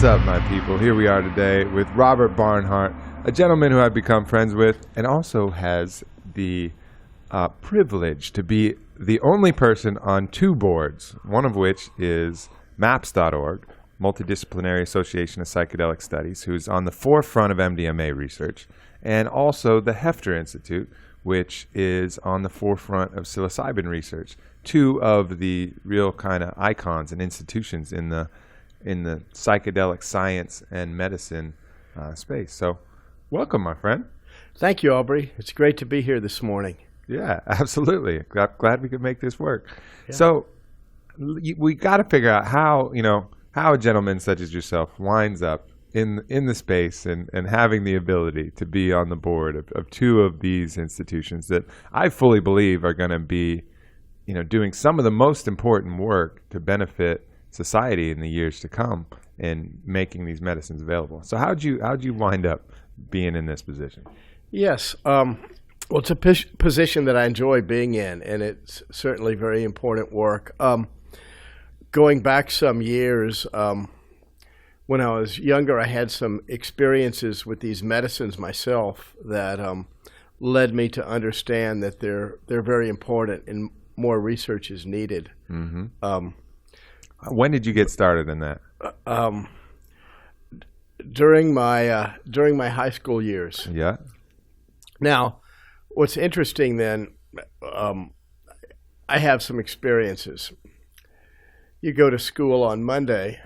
What's up, my people? Here we are today with Robert Barnhart, a gentleman who I've become friends with and also has the privilege to be the only person on two boards, one of which is MAPS.org, Multidisciplinary Association of Psychedelic Studies, who's on the forefront of MDMA research, and also the Heffter Institute, which is on the forefront of psilocybin research, two of the real kind of icons and institutions in the psychedelic science and medicine space. So welcome, my friend. Thank you, Aubrey. It's great to be here this morning. Yeah, absolutely. Glad we could make this work. Yeah. So we got to figure out how a gentleman such as yourself winds up in the space and having the ability to be on the board of two of these institutions that I fully believe are going to be, doing some of the most important work to benefit society in the years to come and making these medicines available. So how'd you wind up being in this position? Yes. Well, it's a position that I enjoy being in, and it's certainly very important work. Going back some years, when I was younger, I had some experiences with these medicines myself that led me to understand that they're very important and more research is needed. Mm-hmm. When did you get started in that? During my high school years. Yeah. Now, what's interesting then, I have some experiences. You go to school on Monday.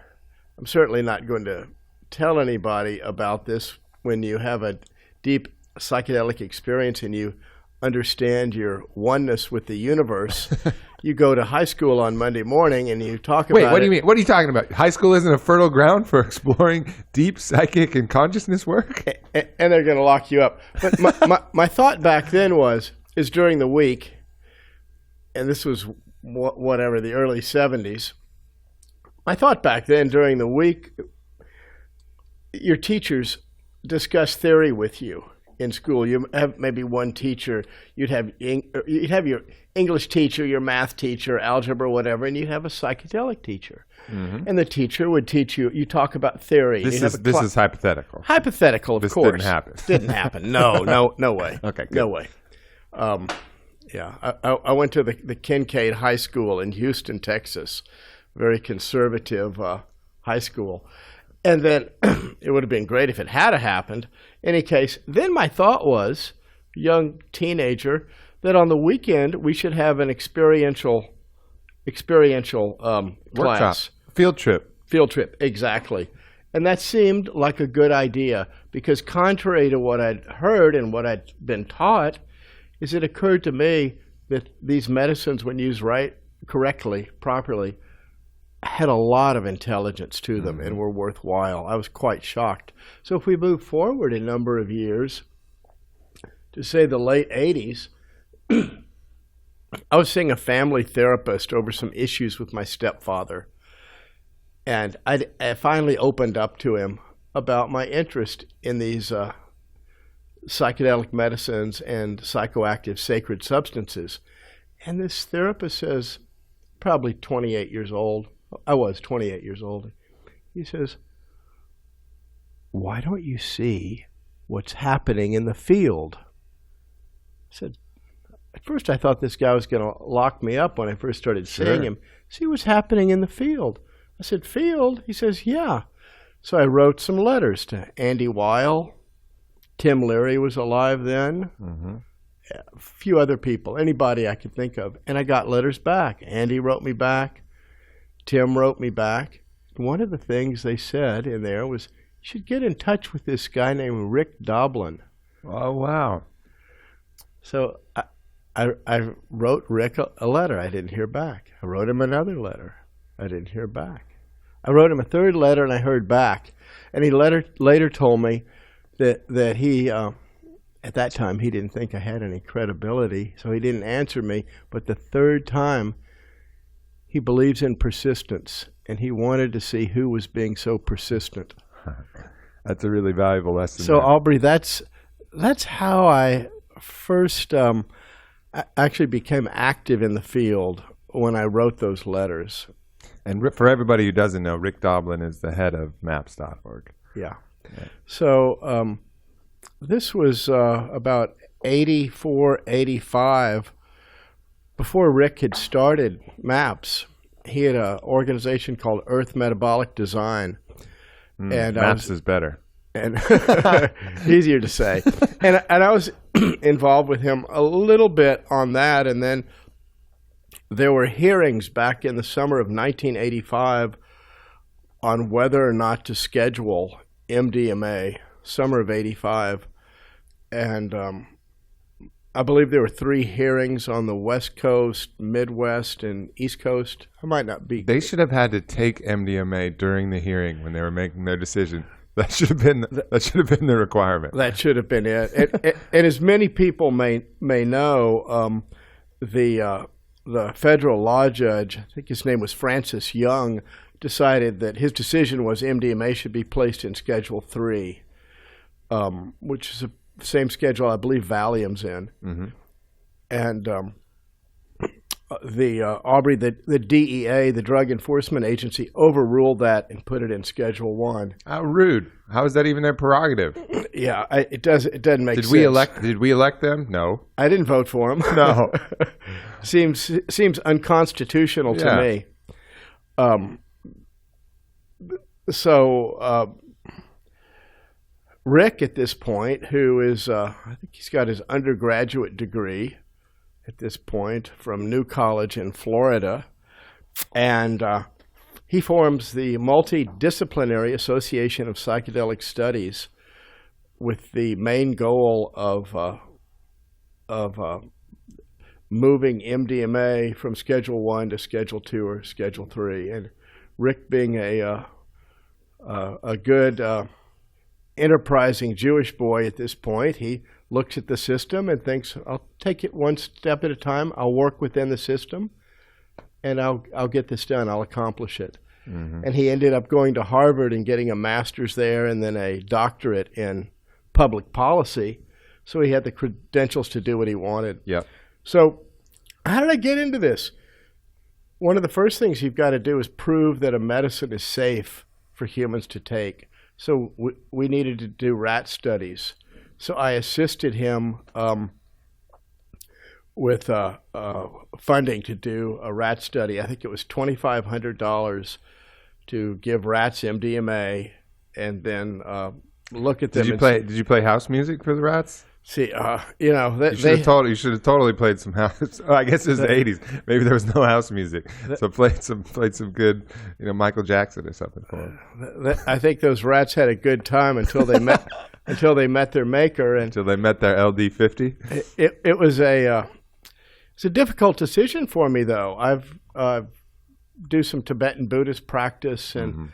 I'm certainly not going to tell anybody about this when you have a deep psychedelic experience and you understand your oneness with the universe. You go to high school on Monday morning and you talk about Wait, what do you mean? What are you talking about? High school isn't a fertile ground for exploring deep psychic and consciousness work? And they're going to lock you up. But my thought back then is during the week, and this was the early 70s, my thought back then during the week, your teachers discuss theory with you in school. You have maybe one teacher. You'd have your English teacher, your math teacher, algebra, whatever, and you'd have a psychedelic teacher. Mm-hmm. And the teacher would teach you. You talk about theory. This is hypothetical. Hypothetical, of course. This didn't happen. Didn't happen. No way. Okay, good. No way. I went to the Kincaid High School in Houston, Texas. Very conservative high school. And then it would have been great if it had happened. In any case, then my thought was, young teenager, that on the weekend we should have an experiential class. Field trip, exactly. And that seemed like a good idea because contrary to what I'd heard and what I'd been taught, is it occurred to me that these medicines, when used correctly, properly, had a lot of intelligence to them and were worthwhile. I was quite shocked. So if we move forward a number of years, to say the late 80s, I was seeing a family therapist over some issues with my stepfather. And I finally opened up to him about my interest in these psychedelic medicines and psychoactive sacred substances. And this therapist says, probably 28 years old, I was 28 years old. He says, "Why don't you see what's happening in the field?" I said, at first I thought this guy was going to lock me up when I first started seeing him. See what's happening in the field. I said, field? He says, yeah. So I wrote some letters to Andy Weil. Tim Leary was alive then. Mm-hmm. A few other people, anybody I could think of. And I got letters back. Andy wrote me back. Tim wrote me back. One of the things they said in there was, you should get in touch with this guy named Rick Doblin. Oh, wow. So I wrote Rick a letter. I didn't hear back. I wrote him another letter. I didn't hear back. I wrote him a third letter, and I heard back. And he later told me that he, at that time, he didn't think I had any credibility, so he didn't answer me. But the third time, he believes in persistence, and he wanted to see who was being so persistent. That's a really valuable lesson. So, Aubrey, that's how I first actually became active in the field when I wrote those letters. And for everybody who doesn't know, Rick Doblin is the head of MAPS.org. Yeah. So this was about 84, 85. Before Rick had started MAPS, he had an organization called Earth Metabolic Design. And MAPS is better. And easier to say. And I was involved with him a little bit on that. And then there were hearings back in the summer of 1985 on whether or not to schedule MDMA, summer of 85. And I believe there were 3 hearings on the West Coast, Midwest, and East Coast. I might not be. They should have had to take MDMA during the hearing when they were making their decision. That should have been the requirement. That should have been it. And as many people may know, the federal law judge, I think his name was Francis Young, decided that his decision was MDMA should be placed in Schedule 3, which is the same schedule I believe Valium's in. Mm-hmm. And Aubrey, the DEA, the Drug Enforcement Agency, overruled that and put it in Schedule 1. How rude! How is that even their prerogative? Yeah, it doesn't make sense. Did we elect them? No, I didn't vote for them. No, seems unconstitutional to me. So Rick, at this point, who is I think he's got his undergraduate degree at this point from New College in Florida, and he forms the Multidisciplinary Association of Psychedelic Studies with the main goal of moving MDMA from Schedule 1 to Schedule 2 or Schedule 3. And Rick, being a good enterprising Jewish boy at this point, he looks at the system and thinks, I'll take it one step at a time. I'll work within the system, and I'll get this done. I'll accomplish it. Mm-hmm. And he ended up going to Harvard and getting a master's there and then a doctorate in public policy. So he had the credentials to do what he wanted. Yeah. So how did I get into this? One of the first things you've got to do is prove that a medicine is safe for humans to take. So we needed to do rat studies. So I assisted him with funding to do a rat study. I think it was $2,500 to give rats MDMA and then look at them. Did you play house music for the rats? See, you should have totally played some house. I guess it was the '80s. Maybe there was no house music, so played some good, Michael Jackson or something for them. I think those rats had a good time until they met their maker, and until they met their LD50. It was it's a difficult decision for me, though. I've do some Tibetan Buddhist practice and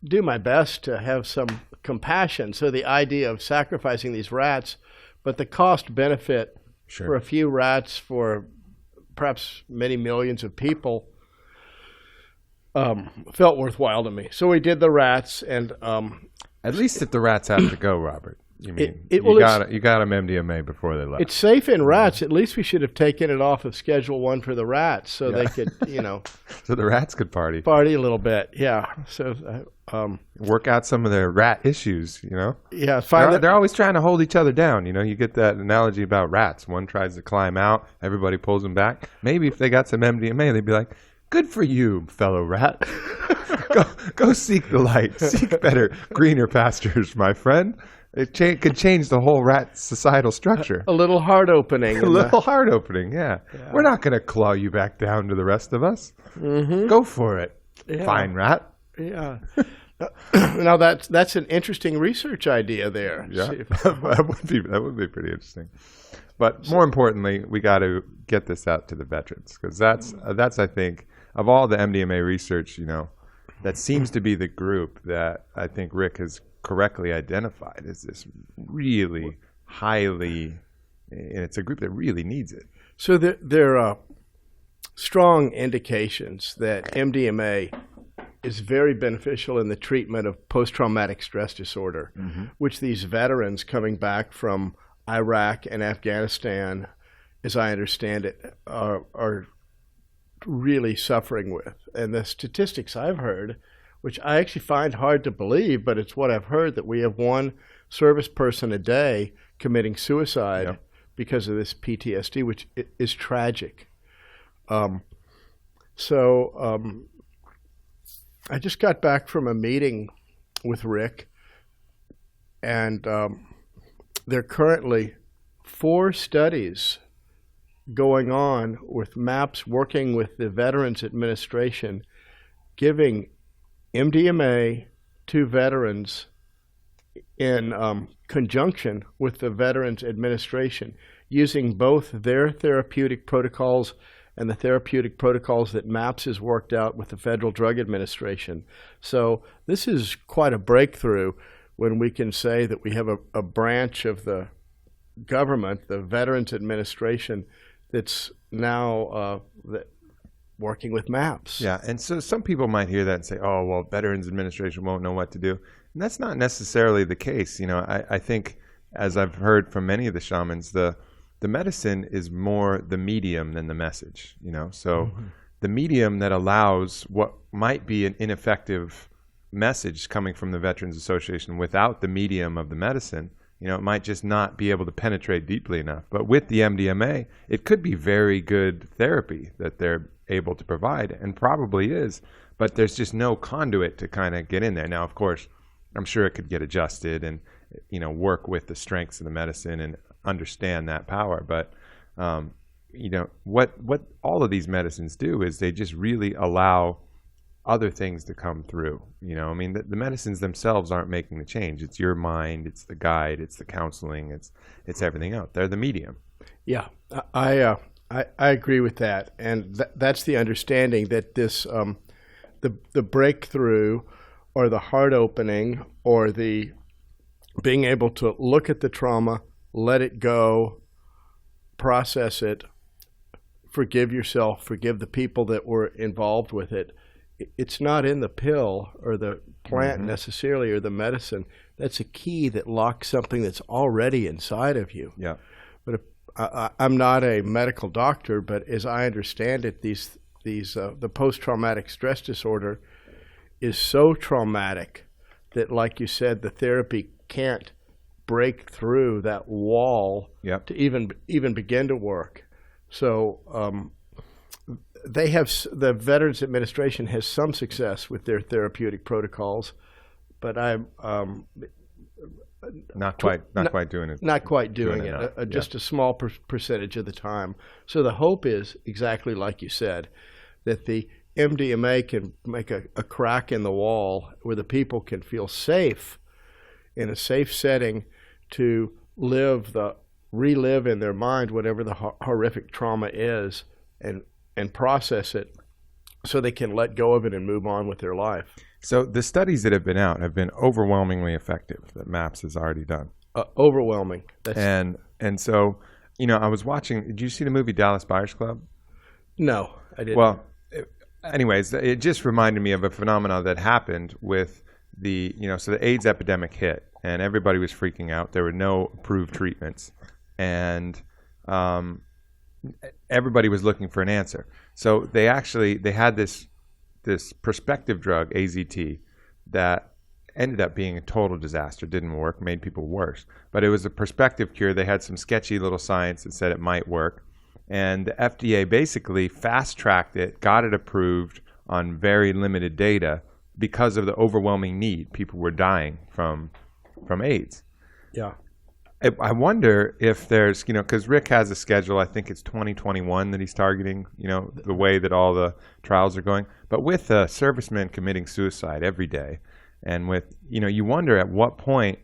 do my best to have some compassion. So the idea of sacrificing these rats, but the cost benefit for a few rats for perhaps many millions of people felt worthwhile to me. So we did the rats, and at least if the rats have to go, Robert. You mean you got them MDMA before they left? It's safe in rats. At least we should have taken it off of Schedule 1 for the rats, so they could, so the rats could party a little bit. Yeah. So work out some of their rat issues. Yeah. They're always trying to hold each other down. You get that analogy about rats. One tries to climb out, everybody pulls them back. Maybe if they got some MDMA, they'd be like, "Good for you, fellow rat. Go seek the light. Seek better, greener pastures, my friend." It could change the whole rat societal structure. A little heart opening. Heart opening, yeah. We're not going to claw you back down to the rest of us. Mm-hmm. Go for it, fine rat. Yeah. Now that's an interesting research idea there. Yeah, that would be pretty interesting. But more importantly, we got to get this out to the veterans, because that's I think of all the MDMA research, that seems to be the group that I think Rick has correctly identified as this really highly, and it's a group that really needs it. So there are strong indications that MDMA is very beneficial in the treatment of post-traumatic stress disorder, which these veterans coming back from Iraq and Afghanistan, as I understand it, are really suffering with. And the statistics I've heard, which I actually find hard to believe, but it's what I've heard, that we have one service person a day committing suicide because of this PTSD, which is tragic. I just got back from a meeting with Rick, and there are currently 4 studies going on with MAPS working with the Veterans Administration, giving MDMA to veterans in conjunction with the Veterans Administration, using both their therapeutic protocols and the therapeutic protocols that MAPS has worked out with the Federal Drug Administration. So this is quite a breakthrough when we can say that we have a branch of the government, the Veterans Administration, that's now working with MAPS. Yeah, and so some people might hear that and say, oh, well, Veterans Administration won't know what to do. And that's not necessarily the case. I think, as I've heard from many of the shamans, the medicine is more the medium than the message, So the medium that allows what might be an ineffective message coming from the Veterans Association without the medium of the medicine, it might just not be able to penetrate deeply enough. But with the MDMA, it could be very good therapy that they're able to provide, and probably is, but there's just no conduit to kind of get in there. Now, of course, I'm sure it could get adjusted and, work with the strengths of the medicine and understand that power. But, what all of these medicines do is they just really allow other things to come through. The medicines themselves aren't making the change. It's your mind, it's the guide, it's the counseling, it's everything else. They're the medium. Yeah, I agree with that, and that's the understanding that this the breakthrough, or the heart opening, or the being able to look at the trauma, let it go, process it, forgive yourself, forgive the people that were involved with it. It's not in the pill or the plant necessarily, or the medicine. That's a key that locks something that's already inside of you. Yeah. But I'm not a medical doctor, but as I understand it, the post-traumatic stress disorder is so traumatic that, like you said, the therapy can't break through that wall to even begin to work. So the Veterans Administration has some success with their therapeutic protocols, but I'm not quite doing it. Not quite doing it. Just a small percentage of the time. So the hope is exactly like you said, that the MDMA can make a crack in the wall where the people can feel safe, in a safe setting, to relive in their mind whatever the horrific trauma is, and process it, so they can let go of it and move on with their life. So the studies that have been out have been overwhelmingly effective, that MAPS has already done. Overwhelming. And so, I was watching, did you see the movie Dallas Buyers Club? No, I didn't. Well, anyways, it just reminded me of a phenomenon that happened with so the AIDS epidemic hit, and everybody was freaking out. There were no approved treatments, and everybody was looking for an answer. So they had this prospective drug, AZT, that ended up being a total disaster. Didn't work, made people worse. But it was a prospective cure. They had some sketchy little science that said it might work. And the FDA basically fast-tracked it, got it approved on very limited data because of the overwhelming need. People were dying from AIDS. Yeah. I wonder if there's, because Rick has a schedule, I think it's 2021 that he's targeting, the way that all the trials are going. But with servicemen committing suicide every day, and with, you wonder at what point,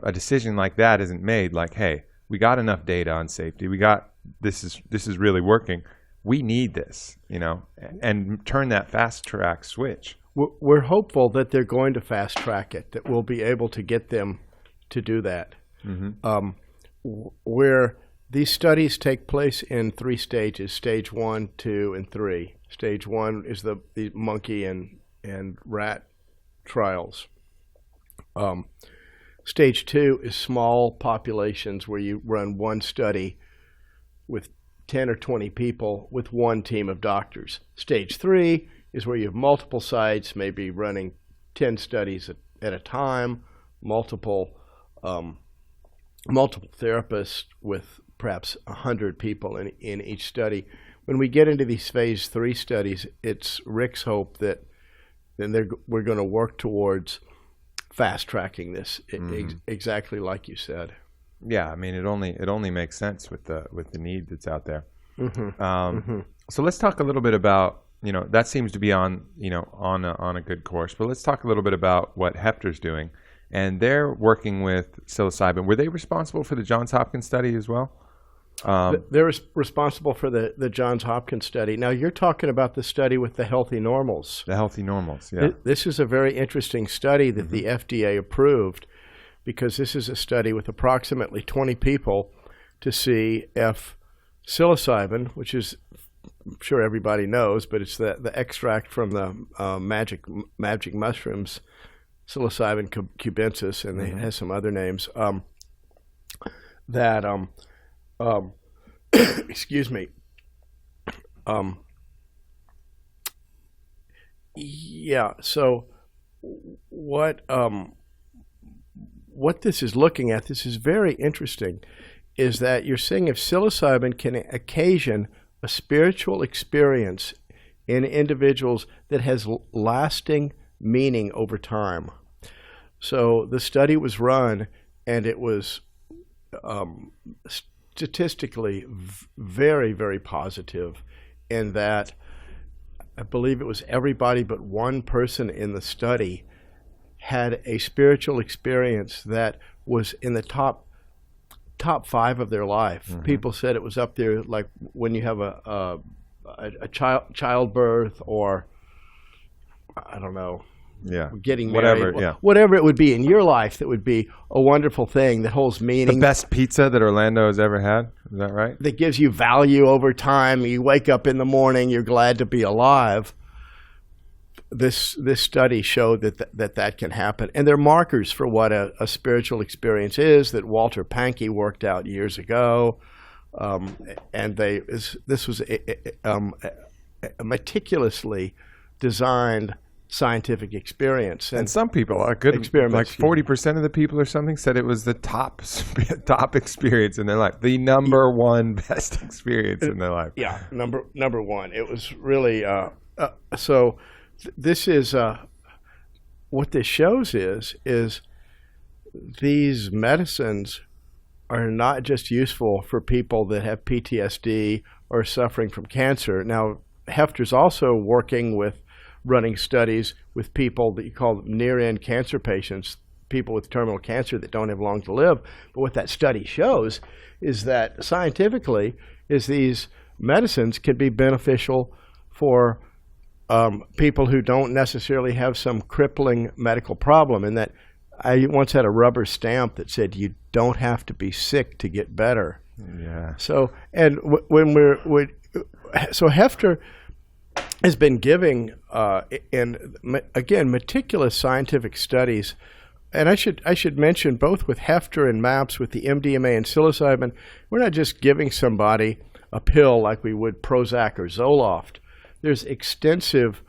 a decision like that isn't made, like, hey, we got enough data on safety. This is really working. We need this, and turn that fast track switch. We're hopeful that they're going to fast track it, that we'll be able to get them to do that. Where these studies take place in 3 stages: stage 1, 2, and 3. Stage 1 is the monkey and rat trials. Stage 2 is small populations where you run one study with 10 or 20 people with one team of doctors. Stage 3 is where you have multiple sites, maybe running 10 studies at a time, multiple therapists with perhaps 100 people in each study. When we get into these phase 3 studies, it's Rick's hope that then we're going to work towards fast tracking this, exactly like you said. Yeah, I mean, it only makes sense with the need that's out there. So let's talk a little bit about, that seems to be on a good course. But let's talk a little bit about what Heffter's doing, and they're working with psilocybin. Were they responsible for the Johns Hopkins study as well? They're responsible for the Johns Hopkins study. Now, you're talking about the study with the healthy normals. The healthy normals, yeah. This is a very interesting study that the FDA approved, because this is a study with approximately 20 people to see if psilocybin, which is, I'm sure everybody knows, but it's the extract from the magic mushrooms, psilocybin cubensis, and it has some other names, excuse me. So what this is looking at, this is very interesting, is that you're seeing if psilocybin can occasion a spiritual experience in individuals that has lasting meaning over time. So the study was run, and it was statistically very, very positive, in that I believe it was everybody but one person in the study had a spiritual experience that was in the top 5 of their life. People said it was up there, like when you have a childbirth, or I don't know, getting married, whatever it would be in your life that would be a wonderful thing that holds meaning. The best pizza that Orlando has ever had, is that right? That gives you value over time. You wake up in the morning, you're glad to be alive. This study showed that can happen, and there are markers for what a spiritual experience is that Walter Pankey worked out years ago, and this was a meticulously designed scientific experience. And some people are good experiments. Like 40% of the people or something said it was the top experience in their life, the number one best experience in their life. Yeah, number one. It was really This is what this shows is these medicines are not just useful for people that have PTSD or suffering from cancer. Now, Heffter's also working with running studies with people that you call near-end cancer patients, people with terminal cancer that don't have long to live. But what that study shows is that scientifically is these medicines can be beneficial for people who don't necessarily have some crippling medical problem, and that I once had a rubber stamp that said you don't have to be sick to get better. Yeah. So so Heffter has been giving meticulous scientific studies, and I should mention both with Heffter and MAPS with the MDMA and psilocybin, we're not just giving somebody a pill like we would Prozac or Zoloft. There's extensive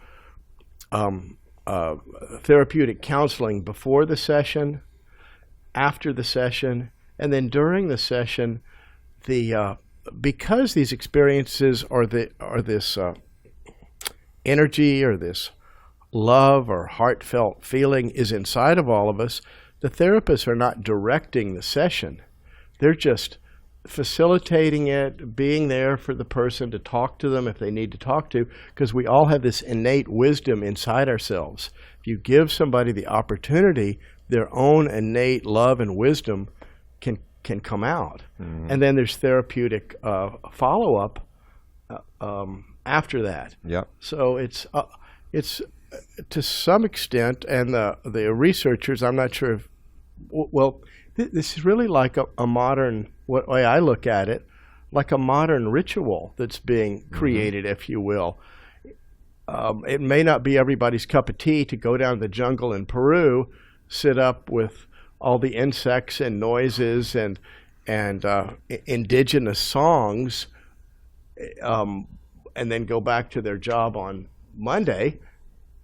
therapeutic counseling before the session, after the session, and then during the session. Because these experiences are this energy or this love or heartfelt feeling is inside of all of us, the therapists are not directing the session. They're just facilitating it, being there for the person to talk to them if they need to talk to, because we all have this innate wisdom inside ourselves. If you give somebody the opportunity, their own innate love and wisdom can come out. Mm-hmm. And then there's therapeutic follow-up after that. Yep. So it's to some extent, and the researchers, I'm not sure if, this is really like a modern, what way I look at it, like a modern ritual that's being created, if you will. It may not be everybody's cup of tea to go down to the jungle in Peru, sit up with all the insects and noises and indigenous songs, and then go back to their job on Monday,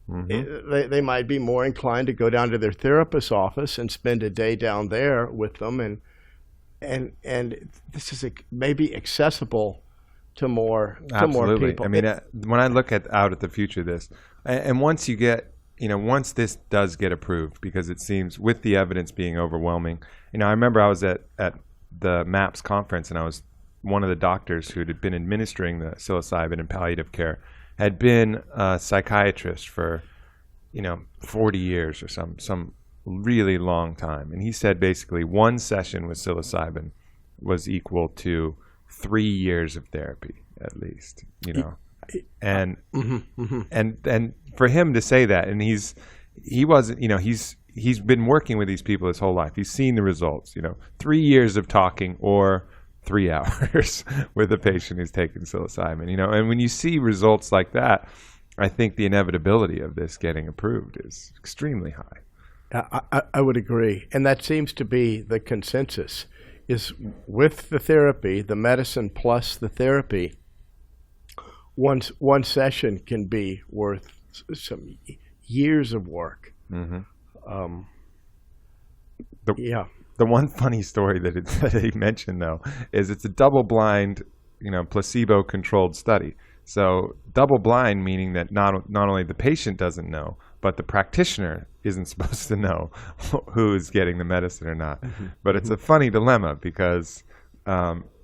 they might be more inclined to go down to their therapist's office and spend a day down there with them, and this is maybe accessible to more people. I mean, when I look out at the future of this, and once you get, once this does get approved, because it seems with the evidence being overwhelming, I remember I was at the MAPS conference, and I was one of the doctors who had been administering the psilocybin in palliative care, had been a psychiatrist for, 40 years or some really long time. And he said basically one session with psilocybin was equal to 3 years of therapy, at least, and for him to say that, and he wasn't, he's been working with these people his whole life. He's seen the results, 3 years of talking or 3 hours with a patient who's taking psilocybin, and when you see results like that, I think the inevitability of this getting approved is extremely high. I would agree. And that seems to be the consensus, is with the therapy, the medicine plus the therapy, one session can be worth some years of work. The one funny story that he mentioned, though, is it's a double-blind, placebo-controlled study. So double-blind meaning that not only the patient doesn't know, but the practitioner isn't supposed to know who is getting the medicine or not. But it's a funny dilemma because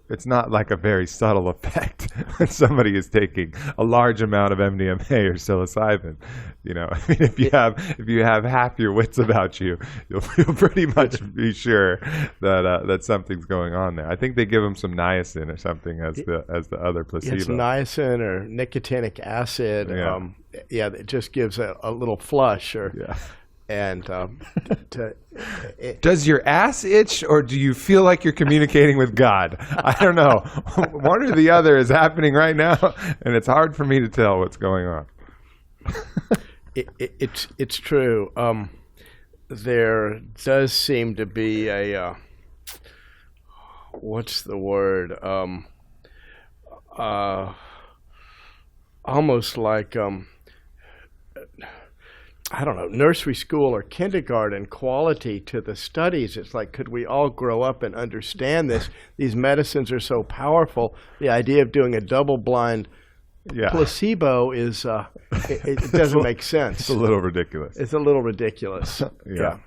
it's not like a very subtle effect when somebody is taking a large amount of MDMA or psilocybin. If you have half your wits about you, you'll pretty much be sure that something's going on there. I think they give them some niacin or something as the other placebo. It's niacin or nicotinic acid. It just gives a little flush And does your ass itch, or do you feel like you're communicating with God? I don't know. One or the other is happening right now, and it's hard for me to tell what's going on. It's true. There does seem to be a what's the word? Almost like I don't know, nursery school or kindergarten quality to the studies. It's like, could we all grow up and understand this? These medicines are so powerful. The idea of doing a double-blind placebo is, it doesn't make sense. It's a little ridiculous. It's a little ridiculous. Yeah.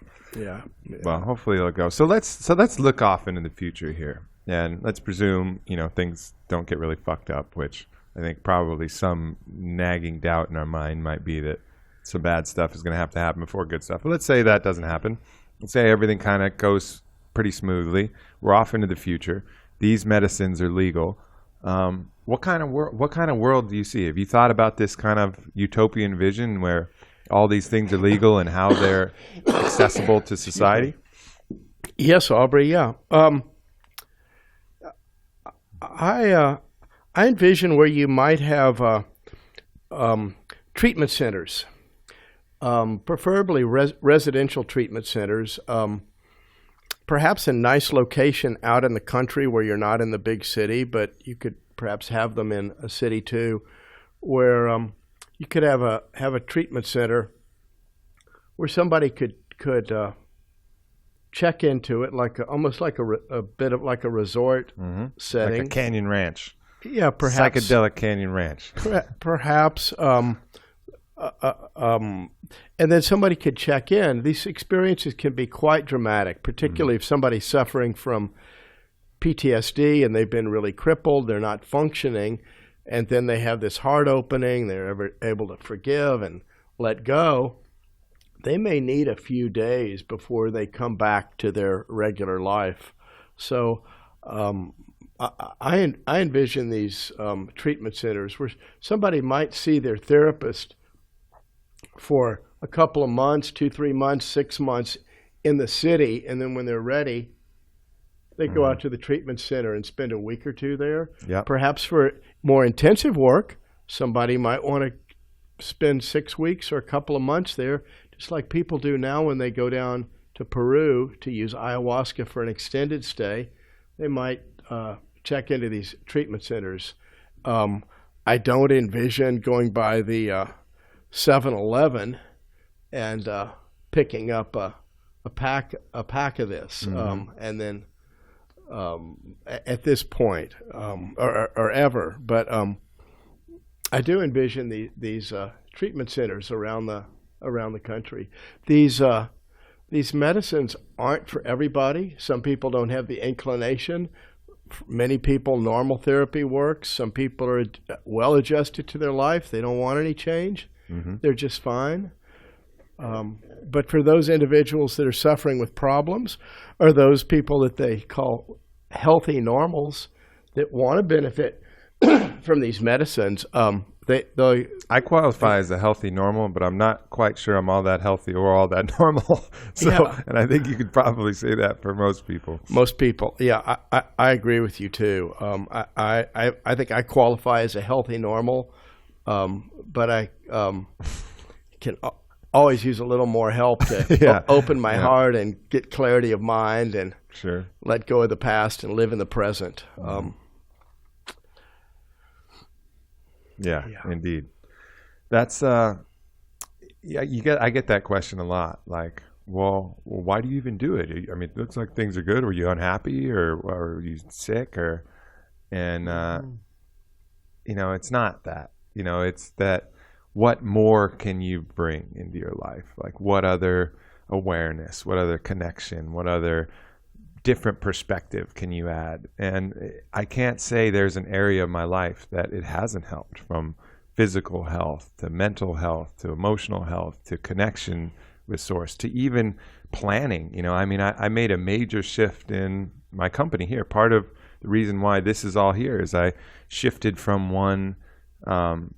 Well, hopefully it'll go. So let's look off into the future here, and let's presume things don't get really fucked up, which I think probably some nagging doubt in our mind might be that some bad stuff is going to happen before good stuff. But let's say that doesn't happen. Let's say everything kind of goes pretty smoothly. We're off into the future. These medicines are legal. What kind of world do you see? Have you thought about this kind of utopian vision where all these things are legal and how they're accessible to society? Yes, Aubrey. Yeah. I envision where you might have treatment centers. Preferably residential treatment centers, perhaps a nice location out in the country where you're not in the big city, but you could perhaps have them in a city too, where you could have a treatment center where somebody could check into it almost like a bit of like a resort setting, like a canyon ranch. Yeah, perhaps psychedelic canyon ranch. Perhaps. And then somebody could check in. These experiences can be quite dramatic, particularly if somebody's suffering from PTSD and they've been really crippled, they're not functioning, and then they have this heart opening, they're able to forgive and let go. They may need a few days before they come back to their regular life. So I envision these treatment centers where somebody might see their therapist for a couple of months, 2-3 months, 6 months in the city, and then when they're ready, they go out to the treatment center and spend a week or two there. Yep. Perhaps for more intensive work, somebody might want to spend 6 weeks or a couple of months there, just like people do now when they go down to Peru to use ayahuasca for an extended stay. They might check into these treatment centers. I don't envision going by the 7-Eleven and picking up a pack of this, and then at this point, or ever. But I do envision these treatment centers around the country. These medicines aren't for everybody. Some people don't have the inclination. For many people, normal therapy works. Some people are well adjusted to their life. They don't want any change. They're just fine. But for those individuals that are suffering with problems, or those people that they call healthy normals that want to benefit from these medicines, I qualify as a healthy normal, but I'm not quite sure I'm all that healthy or all that normal. And I think you could probably say that for most people. Most people, yeah, I agree with you too. I think I qualify as a healthy normal, but I can always use a little more help to open my heart and get clarity of mind and let go of the past and live in the present. Yeah, indeed. That's I get that question a lot. Like, well, why do you even do it? I mean, it looks like things are good. Were you unhappy, or are you sick, and it's not that. It's that. What more can you bring into your life? Like, what other awareness, what other connection, what other different perspective can you add? And I can't say there's an area of my life that it hasn't helped, from physical health to mental health to emotional health to connection with source to even planning. I made a major shift in my company here. Part of the reason why this is all here is I shifted from one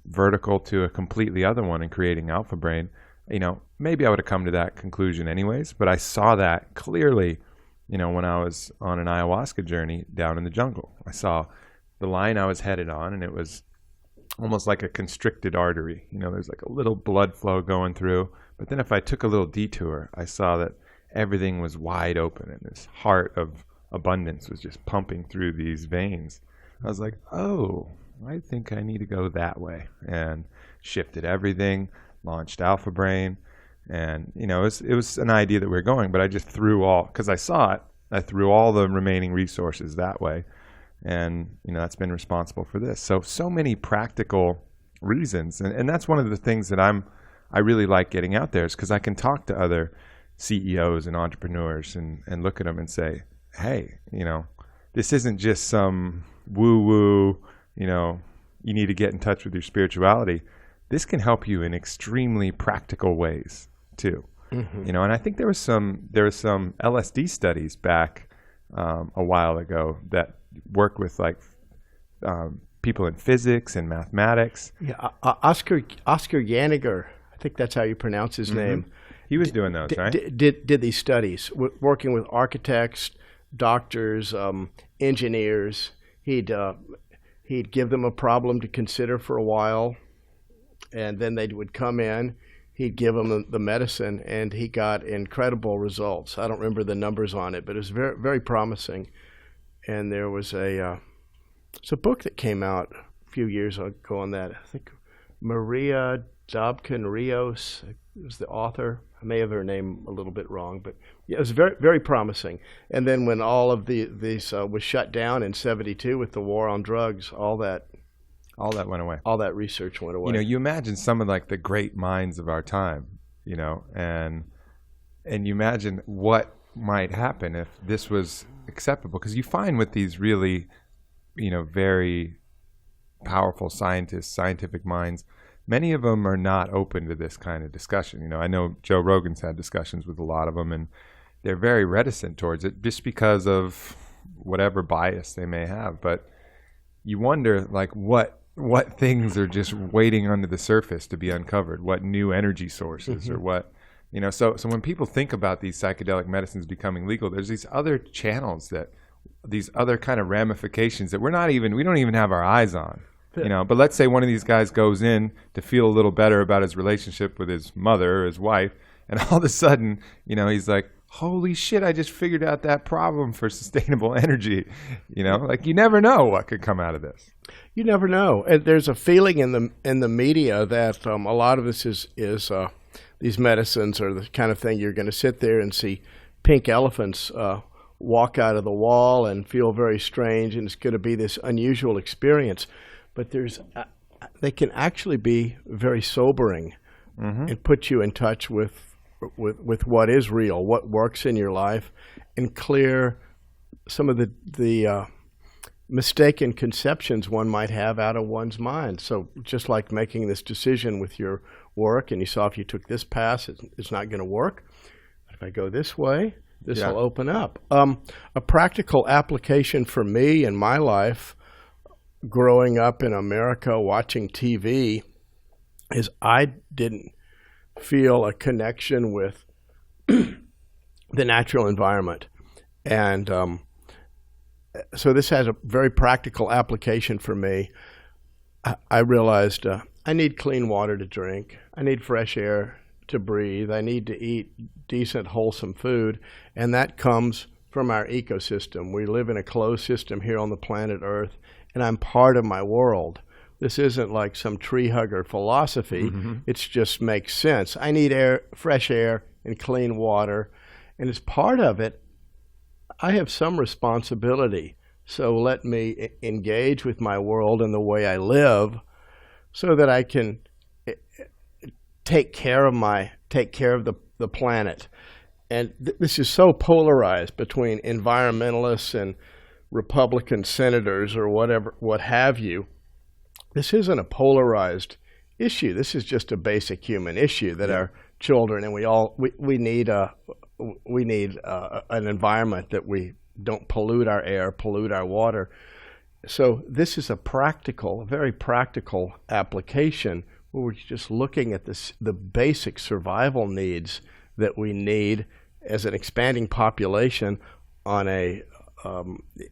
vertical to a completely other one in creating Alpha Brain. Maybe I would have come to that conclusion anyways, but I saw that clearly when I was on an ayahuasca journey down in the jungle. I saw the line I was headed on, and it was almost like a constricted artery. There's like a little blood flow going through. But then if I took a little detour, I saw that everything was wide open, and this heart of abundance was just pumping through these veins. I was like, oh, I think I need to go that way, and shifted everything, launched Alpha Brain. And, it was an idea that we were going, but I just because I saw it, I threw all the remaining resources that way. And, that's been responsible for this. So many practical reasons. And that's one of the things that I really like getting out there, is because I can talk to other CEOs and entrepreneurs and look at them and say, hey, this isn't just some woo-woo, you need to get in touch with your spirituality. This can help you in extremely practical ways too. And I think there was some LSD studies back a while ago that worked with people in physics and mathematics. Yeah, Oscar Yanniger, I think that's how you pronounce his name. He was doing those, right? Did these studies working with architects, doctors, engineers. He'd give them a problem to consider for a while, and then they would come in. He'd give them the medicine, and he got incredible results. I don't remember the numbers on it, but it was very, very promising. And there was it's a book that came out a few years ago on that. I think Maria Dobkin Rios was the author. I may have her name a little bit wrong, but yeah, it was very, very promising. And then when all of these was shut down in '72 with the war on drugs, all that went away. All that research went away. You imagine some of the great minds of our time, and you imagine what might happen if this was acceptable. Because you find with these really, very powerful scientists, scientific minds, many of them are not open to this kind of discussion. I know Joe Rogan's had discussions with a lot of them, and they're very reticent towards it just because of whatever bias they may have. But you wonder, what things are just waiting under the surface to be uncovered, what new energy sources or what, so when people think about these psychedelic medicines becoming legal, there's these other channels, these other kind of ramifications that we don't even have our eyes on, but let's say one of these guys goes in to feel a little better about his relationship with his mother or his wife, and all of a sudden, he's like, holy shit, I just figured out that problem for sustainable energy. You know, like you never know what could come out of this. You never know. And there's a feeling in the media that a lot of this is these medicines are the kind of thing you're going to sit there and see pink elephants walk out of the wall and feel very strange, and it's going to be this unusual experience. But they can actually be very sobering and put you in touch with what is real, what works in your life, and clear some of the mistaken conceptions one might have out of one's mind. So just like making this decision with your work, and you saw if you took this path, it's not going to work. If I go this way, this will open up. A practical application for me in my life, growing up in America, watching TV, is I didn't feel a connection with the natural environment. And so this has a very practical application for me. I realized I need clean water to drink. I need fresh air to breathe. I need to eat decent, wholesome food. And that comes from our ecosystem. We live in a closed system here on the planet Earth, and I'm part of my world. This isn't like some tree hugger philosophy. It just makes sense. I need air, fresh air, and clean water. And as part of it, I have some responsibility. So let me engage with my world and the way I live so that I can take care of the planet. And this is so polarized between environmentalists and Republican senators or what have you. This isn't a polarized issue. This is just a basic human issue that our children and we need an environment that we don't pollute our air, pollute our water. So this is a very practical application where we're just looking at the basic survival needs that we need as an expanding population on in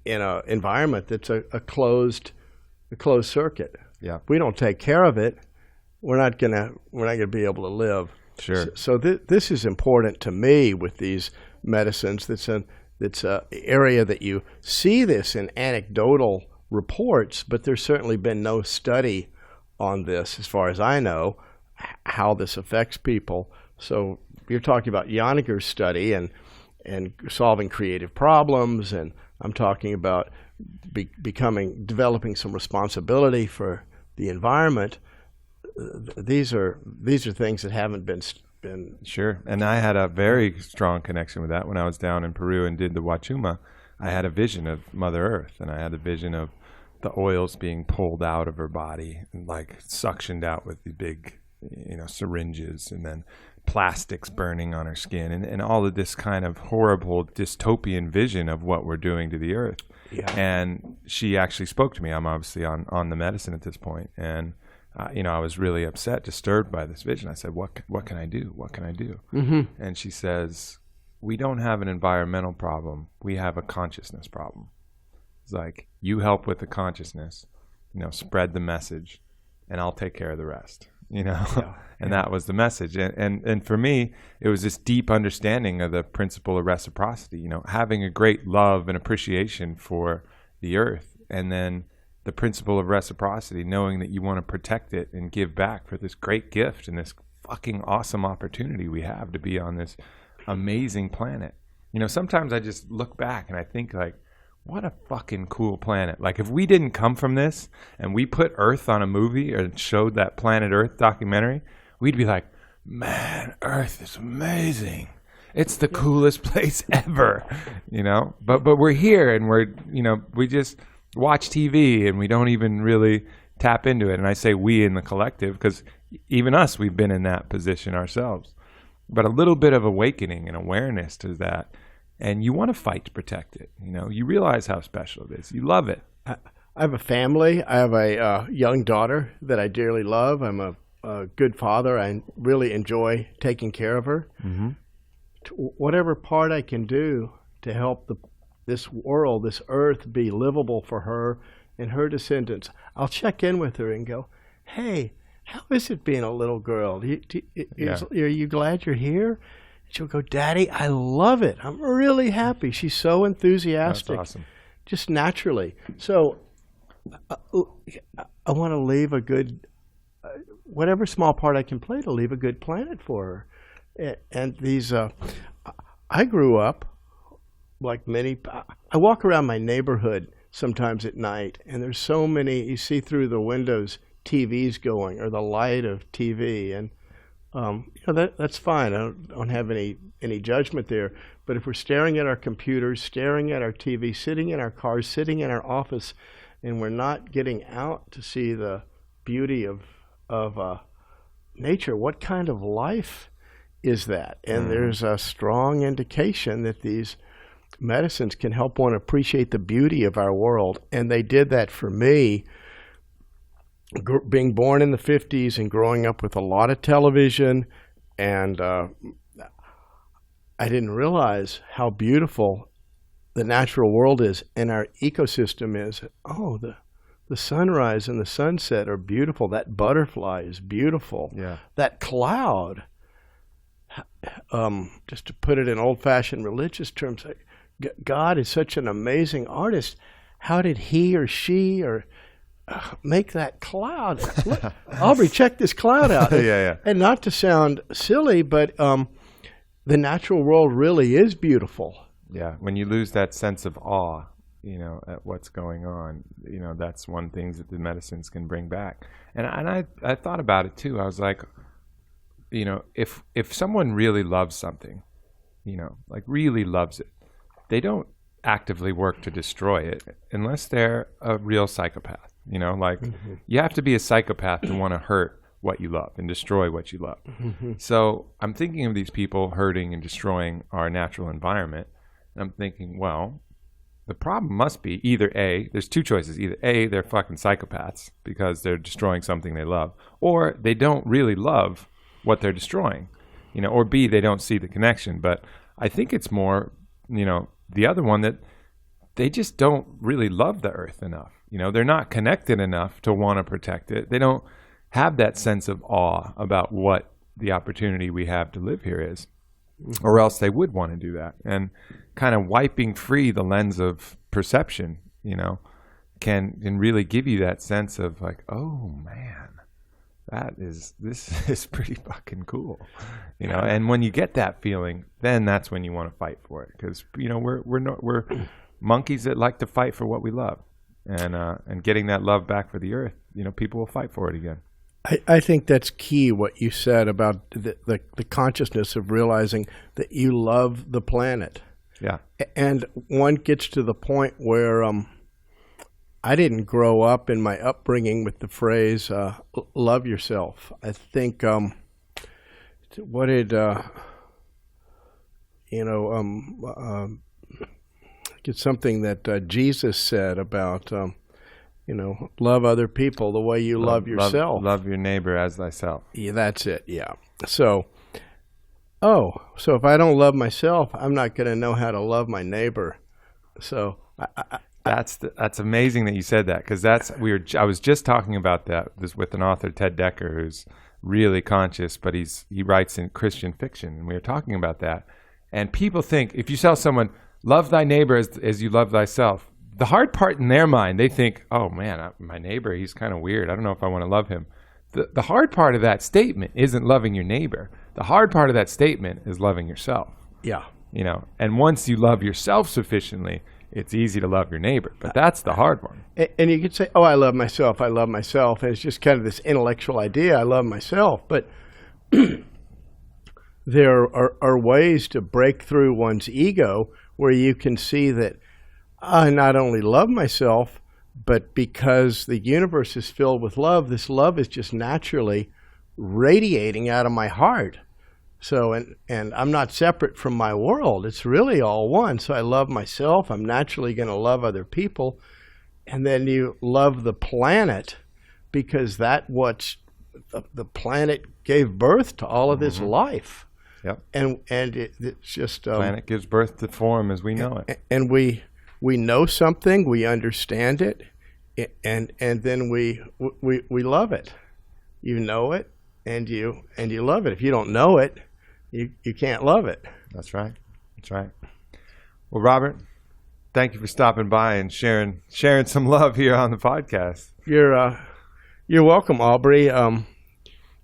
an environment that's a closed circuit. Yeah. If we don't take care of it, we're not gonna be able to live. Sure. So this is important to me with these medicines. That's an area that you see this in anecdotal reports, but there's certainly been no study on this, as far as I know, how this affects people. So you're talking about Yoniger's study and solving creative problems, and I'm talking about developing some responsibility for the environment. These are things that haven't been. Sure. And I had a very strong connection with that when I was down in Peru and did the Wachuma. I had a vision of Mother Earth, and I had a vision of the oils being pulled out of her body and like suctioned out with the big, syringes, and then plastics burning on her skin, and all of this kind of horrible dystopian vision of what we're doing to the earth. Yeah. And she actually spoke to me. I'm obviously on the medicine at this point, and I was really upset, disturbed by this vision. I said, what can I do? What can I do? And she says, we don't have an environmental problem. We have a consciousness problem. It's like, you help with the consciousness, spread the message, and I'll take care of the rest. And that was the message. And for me, it was this deep understanding of the principle of reciprocity, having a great love and appreciation for the earth, and then the principle of reciprocity, knowing that you want to protect it and give back for this great gift and this fucking awesome opportunity we have to be on this amazing planet. Sometimes I just look back and I think, like, what a fucking cool planet. Like, if we didn't come from this and we put Earth on a movie or showed that Planet Earth documentary, we'd be like, man, Earth is amazing. It's the coolest place ever, But we're here, and we just watch TV and we don't even really tap into it. And I say we in the collective because even us, we've been in that position ourselves. But a little bit of awakening and awareness to that, and you want to fight to protect it. You realize how special it is. You love it. I have a family. I have a young daughter that I dearly love. I'm a good father. I really enjoy taking care of her. Whatever part I can do to help this world, this earth, be livable for her and her descendants, I'll check in with her and go, hey, how is it being a little girl? Are you glad you're here? she'll go, "Daddy, I love it. I'm really happy." She's so enthusiastic. That's awesome. Just naturally. So I want to leave a good, whatever small part I can play to leave a good planet for her. And these, I grew up like many, I walk around my neighborhood sometimes at night, and there's so many, you see through the windows TVs going, or the light of TV, and that's fine. I don't have any judgment there. But if we're staring at our computers, staring at our TV, sitting in our cars, sitting in our office, and we're not getting out to see the beauty of nature, what kind of life is that? And there's a strong indication that these medicines can help one appreciate the beauty of our world. And they did that for me. Being born in the 50s and growing up with a lot of television, and I didn't realize how beautiful the natural world is and our ecosystem is. Oh, the sunrise and the sunset are beautiful. That butterfly is beautiful. Yeah. That cloud, just to put it in old-fashioned religious terms, God is such an amazing artist. How did he or she or make that cloud? Look, Aubrey, check this cloud out. Yeah. And not to sound silly, but the natural world really is beautiful. Yeah, when you lose that sense of awe, at what's going on, that's one thing that the medicines can bring back. And I thought about it too. I was like, if someone really loves something, like really loves it, they don't actively work to destroy it unless they're a real psychopath. You have to be a psychopath to want to hurt what you love and destroy what you love. So I'm thinking of these people hurting and destroying our natural environment. And I'm thinking, well, the problem must be either A, there's two choices. Either A, they're fucking psychopaths because they're destroying something they love, or they don't really love what they're destroying, or B, they don't see the connection. But I think it's more, the other one, that they just don't really love the earth enough. They're not connected enough to want to protect it. They don't have that sense of awe about what the opportunity we have to live here is, or else they would want to do that. And kind of wiping free the lens of perception, can really give you that sense of like, oh man, this is pretty fucking cool, And when you get that feeling, then that's when you want to fight for it, because we're monkeys that like to fight for what we love, and getting that love back for the earth, people will fight for it again. I think that's key, what you said about the consciousness of realizing that you love the planet. Yeah. And one gets to the point where I didn't grow up in my upbringing with the phrase, love yourself. I think, what did, it's something that Jesus said about, love other people the way you love yourself. Love your neighbor as thyself. Yeah, that's it. Yeah. So if I don't love myself, I'm not going to know how to love my neighbor. So that's amazing that you said that, because I was just talking about this with an author, Ted Decker, who's really conscious, but he writes in Christian fiction, and we were talking about that. And people think if you tell someone, love thy neighbor as you love thyself, the hard part in their mind, they think, oh man, my neighbor, he's kind of weird. I don't know if I want to love him. The hard part of that statement isn't loving your neighbor. The hard part of that statement is loving yourself. Yeah. And once you love yourself sufficiently, it's easy to love your neighbor. But that's the hard one. And you could say, oh, I love myself. I love myself. And it's just kind of this intellectual idea. I love myself. But there are ways to break through one's ego where you can see that I not only love myself, but because the universe is filled with love, this love is just naturally radiating out of my heart. So, and I'm not separate from my world. It's really all one. So I love myself. I'm naturally going to love other people. And then you love the planet, because the planet gave birth to all of this life. Yep. And it's just... planet gives birth to form as we know it. And we know something, we understand it, and then we love it. You know it, and you love it. If you don't know it, you can't love it. That's right. That's right. Well, Robert, thank you for stopping by and sharing some love here on the podcast. You're welcome, Aubrey. I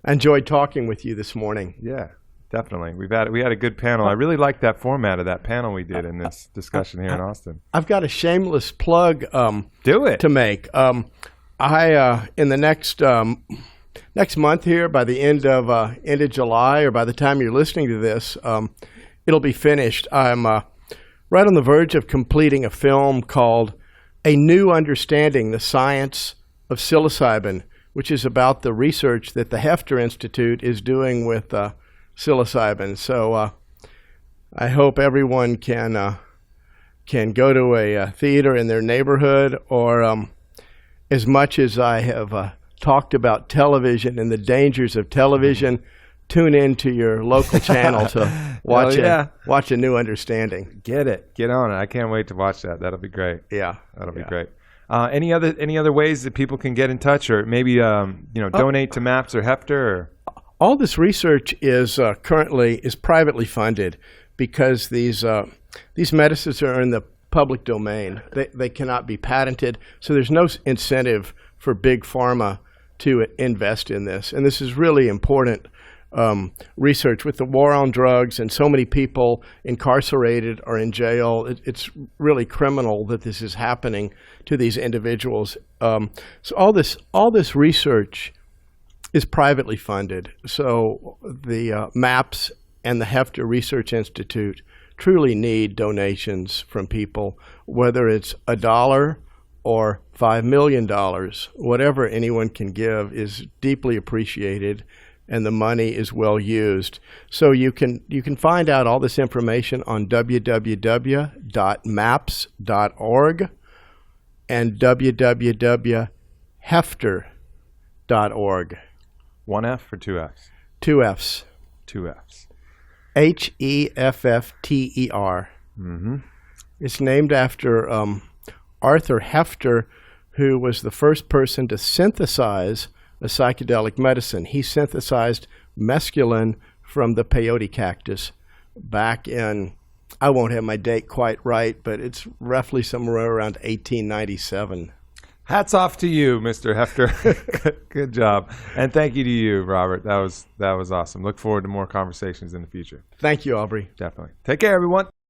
enjoyed talking with you this morning. Yeah, definitely. We had a good panel. I really liked that format of that panel we did in this discussion here in Austin. I've got a shameless plug. Do it. To make. I in the next month here, by the end of July, or by the time you're listening to this, it'll be finished. I'm right on the verge of completing a film called A New Understanding: The Science of Psilocybin, which is about the research that the Heffter Institute is doing with psilocybin. So I hope everyone can go to a theater in their neighborhood, or as much as I have talked about television and the dangers of television, tune into your local channel to watch A New Understanding. Get on it. I can't wait to watch that. That'll be great. Yeah, that'll be great. Any other ways that people can get in touch, or maybe donate to MAPS or Heffter? Or? All this research is currently privately funded because these medicines are in the public domain. They cannot be patented, so there's no incentive for big pharma to invest in this. And this is really important research with the war on drugs and so many people incarcerated or in jail. It's really criminal that this is happening to these individuals. So all this research is privately funded. So the MAPS and the Heffter Research Institute truly need donations from people, whether it's $1 or $5 million. Whatever anyone can give is deeply appreciated, and the money is well used. So you can find out all this information on www.maps.org and www.heffter.org. One F or two Fs? Two Fs. Two Fs. Heffter. Mm-hmm. It's named after Arthur Heffter, who was the first person to synthesize a psychedelic medicine. He synthesized mescaline from the peyote cactus back in, I won't have my date quite right, but it's roughly somewhere around 1897. Hats off to you, Mr. Heffter. Good job. And thank you to you, Robert. That was awesome. Look forward to more conversations in the future. Thank you, Aubrey. Definitely. Take care, everyone.